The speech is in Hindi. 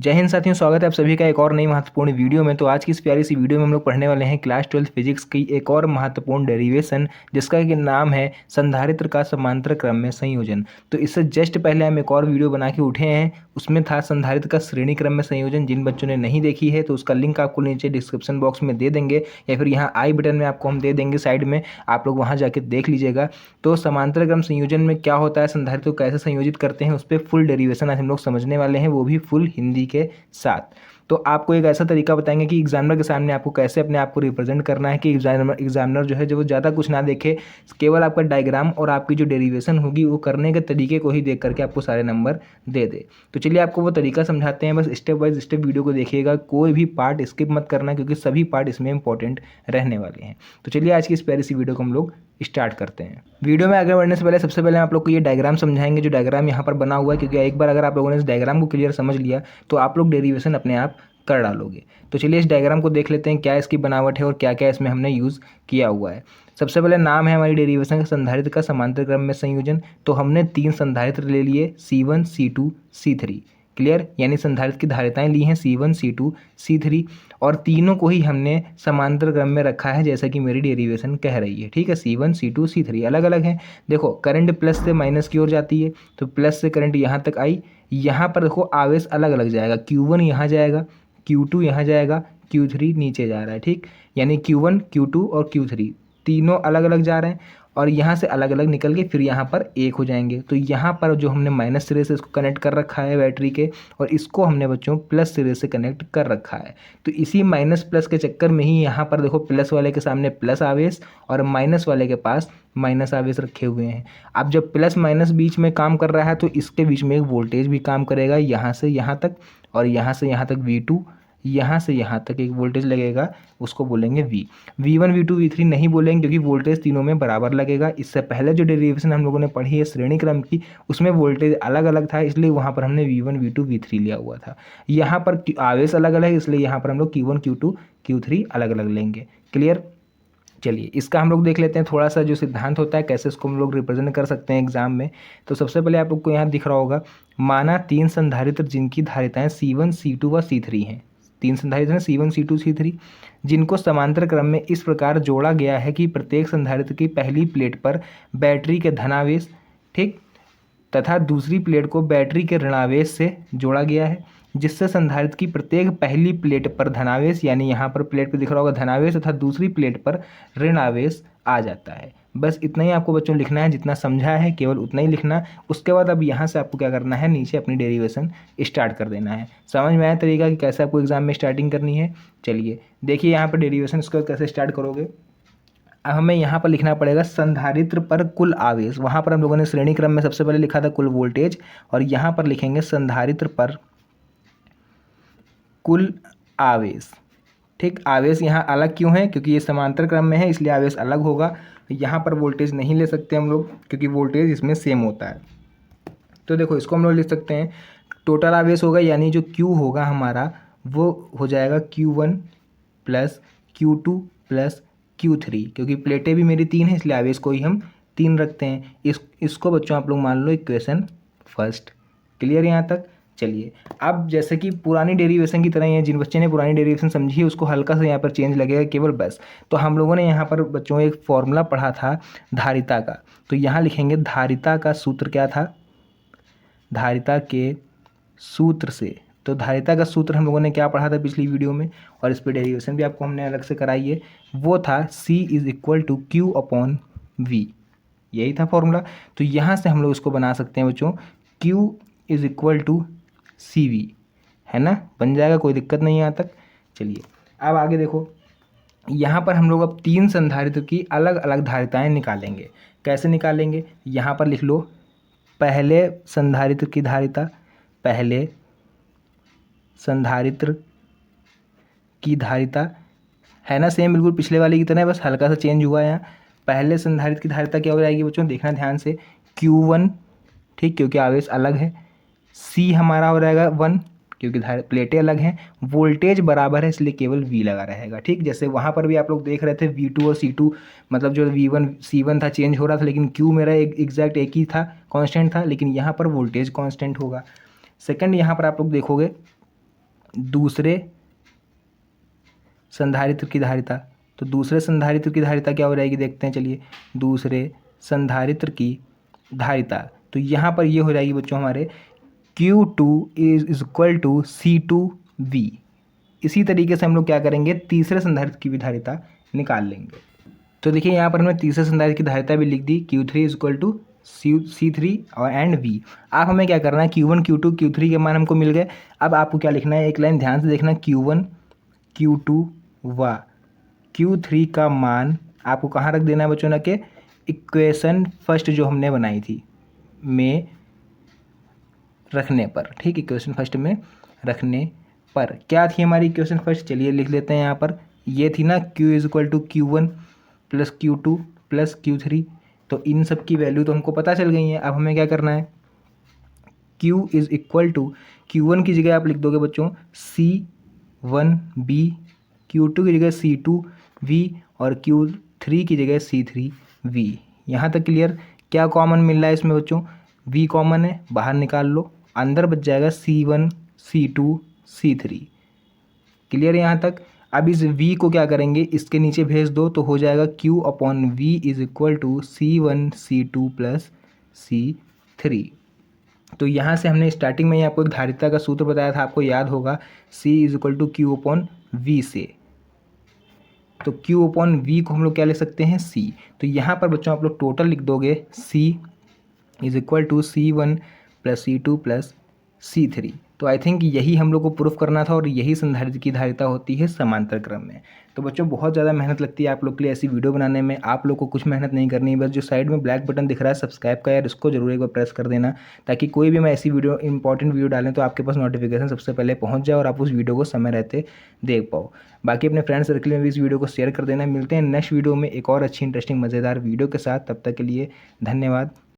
जय हिंद साथियों, स्वागत है आप सभी का एक और नई महत्वपूर्ण वीडियो में। तो आज की इस प्यारी सी वीडियो में हम लोग पढ़ने वाले हैं क्लास 12 फिजिक्स की एक और महत्वपूर्ण डेरिवेशन, जिसका कि नाम है संधारित्र का समांतर क्रम में संयोजन। तो इससे जस्ट पहले हम एक और वीडियो बना के उठे हैं, उसमें था संधारित्र का श्रेणी क्रम में संयोजन। जिन बच्चों ने नहीं देखी है तो उसका लिंक आपको नीचे डिस्क्रिप्शन बॉक्स में दे देंगे, या फिर यहाँ आई बटन में आपको हम दे देंगे साइड में, आप लोग वहाँ जाके देख लीजिएगा। तो समांतर क्रम संयोजन में क्या होता है, संधारित्र को कैसे संयोजित करते हैं, उस पर फुल डेरिवेशन आज हम लोग समझने वाले हैं, वो भी फुल हिंदी के साथ। तो आपको एक ऐसा तरीका बताएंगे कि एग्जामिनर के सामने आपको कैसे अपने आप को रिप्रेजेंट करना है, कि एग्जामिनर जो है जब वो ज़्यादा कुछ ना देखे, केवल आपका डायग्राम और आपकी जो डेरिवेशन होगी वो करने के तरीके को ही देख करके आपको सारे नंबर दे दे। तो चलिए आपको वो तरीका समझाते हैं, बस स्टेप बाय स्टेप वीडियो को देखिएगा, कोई भी पार्ट स्किप मत करना, क्योंकि सभी पार्ट इसमें इंपॉर्टेंट रहने वाले हैं। तो चलिए आज की इस प्यारी सी वीडियो को हम लोग स्टार्ट करते हैं। वीडियो में आगे बढ़ने से पहले सबसे पहले आप लोग को ये डायग्राम समझाएंगे, जो डायग्राम यहाँ पर बना हुआ है, क्योंकि एक बार अगर आप लोगों ने इस डायग्राम को क्लियर समझ लिया तो आप लोग डेरिवेशन अपने आप कर डालोगे। तो चलिए इस डायग्राम को देख लेते हैं, क्या इसकी बनावट है और क्या क्या इसमें हमने यूज़ किया हुआ है। सबसे पहले नाम है हमारी डेरिवेशन का संधारित्र का समांतर क्रम में संयोजन। तो हमने 3 संधारित्र ले लिए, C1 C2 C3। क्लियर, यानी संधारित्र की धारिताएं ली हैं C1 C2 C3, और तीनों को ही हमने समांतर क्रम में रखा है, जैसा कि मेरी डेरिवेशन कह रही है। ठीक है, C1 C2 C3 अलग अलग हैं। देखो करंट प्लस से माइनस की ओर जाती है, तो प्लस से करंट यहाँ तक आई। यहाँ पर देखो आवेश अलग अलग जाएगा, Q1 यहाँ जाएगा, Q2 यहाँ जाएगा, Q3 नीचे जा रहा है। ठीक, यानी Q1 Q2 और Q3 तीनों अलग अलग जा रहे हैं, और यहाँ से अलग अलग निकल के फिर यहाँ पर एक हो जाएंगे। तो यहाँ पर जो हमने माइनस सिरे से इसको कनेक्ट कर रखा है बैटरी के, और इसको हमने बच्चों प्लस सिरे से कनेक्ट कर रखा है। तो इसी माइनस प्लस के चक्कर में ही यहाँ पर देखो प्लस वाले के सामने प्लस आवेश और माइनस वाले के पास माइनस आवेश रखे हुए हैं। अब जब प्लस माइनस बीच में काम कर रहा है तो इसके बीच में एक वोल्टेज भी काम करेगा, यहाँ से यहाँ तक और यहाँ से यहाँ तक V2, यहाँ से यहाँ तक एक वोल्टेज लगेगा, उसको बोलेंगे V1 V2 V3 नहीं बोलेंगे, क्योंकि वोल्टेज तीनों में बराबर लगेगा। इससे पहले जो डेरिवेशन हम लोगों ने पढ़ी है श्रेणी क्रम की, उसमें वोल्टेज अलग अलग था, इसलिए वहाँ पर हमने V1 V2 V3 लिया हुआ था। यहाँ पर आवेश अलग अलग है, इसलिए यहाँ पर हम लोग Q1 Q2 Q3 अलग अलग लेंगे। क्लियर, चलिए इसका हम लोग देख लेते हैं थोड़ा सा जो सिद्धांत होता है, कैसे इसको हम लोग रिप्रेजेंट कर सकते हैं एग्जाम में। तो सबसे पहले आप लोग को यहाँ दिख रहा होगा, माना 3 संधारित्र जिनकी धारिताएं C1 C2 व C3 हैं। 3 संधारित्र हैं C1 C2 C3, जिनको समांतर क्रम में इस प्रकार जोड़ा गया है कि प्रत्येक संधारित्र की पहली प्लेट पर बैटरी के धनावेश, ठीक, तथा दूसरी प्लेट को बैटरी के ऋणावेश से जोड़ा गया है, जिससे संधारित्र की प्रत्येक पहली प्लेट पर धनावेश, यानी यहाँ पर प्लेट पे दिख रहा होगा धनावेश, तथा दूसरी प्लेट पर ऋणावेश आ जाता है। बस इतना ही आपको बच्चों लिखना है, जितना समझा है केवल उतना ही लिखना। उसके बाद अब यहाँ से आपको क्या करना है, नीचे अपनी डेरिवेशन स्टार्ट कर देना है। समझ में आया तरीका कि कैसे आपको एग्जाम में स्टार्टिंग करनी है। चलिए देखिए यहाँ पर डेरिवेशन इसको कैसे स्टार्ट करोगे। अब हमें यहाँ पर लिखना पड़ेगा संधारित्र पर कुल आवेश। वहाँ पर हम लोगों ने श्रेणी क्रम में सबसे पहले लिखा था कुल वोल्टेज, और यहाँ पर लिखेंगे संधारित्र पर कुल आवेश। ठीक, आवेश यहाँ अलग क्यों है, क्योंकि ये समांतर क्रम में है, इसलिए आवेश अलग होगा। यहाँ पर वोल्टेज नहीं ले सकते हम लोग, क्योंकि वोल्टेज इसमें सेम होता है। तो देखो इसको हम लोग लिख सकते हैं, टोटल आवेश होगा, यानी जो Q होगा हमारा वो हो जाएगा Q1 plus Q2 plus Q3, क्योंकि प्लेटें भी मेरी 3 हैं, इसलिए आवेश को ही हम 3 रखते हैं। इसको बच्चों आप लोग मान लो इक्वेशन फर्स्ट। क्लियर यहाँ तक। चलिए अब जैसे कि पुरानी डेरिवेशन की तरह ही है, जिन बच्चे ने पुरानी डेरिवेशन समझी है उसको हल्का सा यहाँ पर चेंज लगेगा केवल, बस। तो हम लोगों ने यहाँ पर बच्चों एक फॉर्मूला पढ़ा था धारिता का, तो यहाँ लिखेंगे धारिता का सूत्र क्या था, धारिता के सूत्र से। तो धारिता का सूत्र हम लोगों ने क्या पढ़ा था पिछली वीडियो में, और इस पर डेरिवेशन भी आपको हमने अलग से कराई है, वो था C = Q/V। यही था फॉर्मूला। तो यहाँ से हम लोग इसको बना सकते हैं बच्चों, Q = CV, है ना, बन जाएगा, कोई दिक्कत नहीं है यहाँ तक। चलिए अब आगे देखो, यहाँ पर हम लोग अब 3 संधारित्र की अलग अलग धारिताएं निकालेंगे। कैसे निकालेंगे, यहाँ पर लिख लो, पहले संधारित्र की धारिता, पहले संधारित्र की धारिता है ना, सेम बिल्कुल पिछले वाले की तरह, बस हल्का सा चेंज हुआ है यहाँ। पहले संधारित्र की धारिता क्या हो जाएगी बच्चों, देखना ध्यान से, Q1, ठीक, क्योंकि आवेश अलग है। C हमारा हो जाएगा 1, क्योंकि प्लेटें अलग हैं। वोल्टेज बराबर है, इसलिए केवल V लगा रहेगा। ठीक, जैसे वहाँ पर भी आप लोग देख रहे थे V2 और C2, मतलब जो V1 C1 था चेंज हो रहा था, लेकिन Q मेरा एग्जैक्ट एक ही था, कांस्टेंट था, लेकिन यहाँ पर वोल्टेज कांस्टेंट होगा। सेकंड, यहाँ पर आप लोग देखोगे दूसरे संधारित्र की धारिता। तो दूसरे संधारित्र की धारिता क्या हो जाएगी, देखते हैं चलिए। दूसरे संधारित्र की धारिता, तो यहाँ पर ये हो जाएगी बच्चों हमारे Q2 is equal to C2V। इसी तरीके से हम लोग क्या करेंगे, तीसरे संधारित्र की भी धारिता निकाल लेंगे। तो देखिए यहाँ पर हमने तीसरे संधारित्र की धारिता भी लिख दी, Q3 is equal to C3 और एंड V। अब हमें क्या करना है, Q1 Q2 Q3 के मान हमको मिल गए। अब आपको क्या लिखना है, एक लाइन ध्यान से देखना, Q1 Q2 व Q3 का मान आपको कहाँ रख देना है बच्चों ना, के इक्वेशन फर्स्ट जो हमने बनाई थी में रखने पर। ठीक, इक्वेशन फर्स्ट में रखने पर क्या थी हमारी इक्वेशन फर्स्ट, चलिए लिख लेते हैं यहाँ पर। ये थी ना Q is equal to Q1 plus Q2 plus Q3। तो इन सब की वैल्यू तो हमको पता चल गई है। अब हमें क्या करना है, Q is equal to Q1 की जगह आप लिख दोगे बच्चों C1B, Q2 की जगह C2V और Q3 की जगह C3V। यहाँ तक क्लियर। क्या कॉमन मिल रहा है इसमें बच्चों, V कॉमन है, बाहर निकाल लो, अंदर बच जाएगा C1 C2 C3। क्लियर है यहाँ तक। अब इस V को क्या करेंगे, इसके नीचे भेज दो तो हो जाएगा Q/V is equal to C1 C2 plus C3। तो यहाँ से हमने स्टार्टिंग में ही आपको एक धारिता का सूत्र बताया था, आपको याद होगा, C is equal to Q/V से। तो Q/V को हम लोग क्या ले सकते हैं, C। तो यहाँ पर बच्चों आप लोग टोटल लिख दोगे C is equal to C1 plus C2 plus C3। तो आई थिंक यही हम लोग को प्रूफ करना था और यही संधारित्र की धारिता होती है समांतर क्रम में। तो बच्चों बहुत ज़्यादा मेहनत लगती है आप लोग के लिए ऐसी वीडियो बनाने में। आप लोग को कुछ मेहनत नहीं करनी है, बस जो साइड में ब्लैक बटन दिख रहा है सब्सक्राइब का, यार इसको जरूर एक बार प्रेस कर देना, ताकि कोई भी मैं ऐसी वीडियो इंपॉर्टेंट वीडियो डालें तो आपके पास नोटिफिकेशन सबसे पहले पहुँच जाए और आप उस वीडियो को समय रहते देख पाओ। बाकी अपने फ्रेंड सर्कल में भी इस वीडियो को शेयर कर देना। मिलते हैं नेक्स्ट वीडियो में एक और अच्छी इंटरेस्टिंग मज़ेदार वीडियो के साथ, तब तक के लिए धन्यवाद।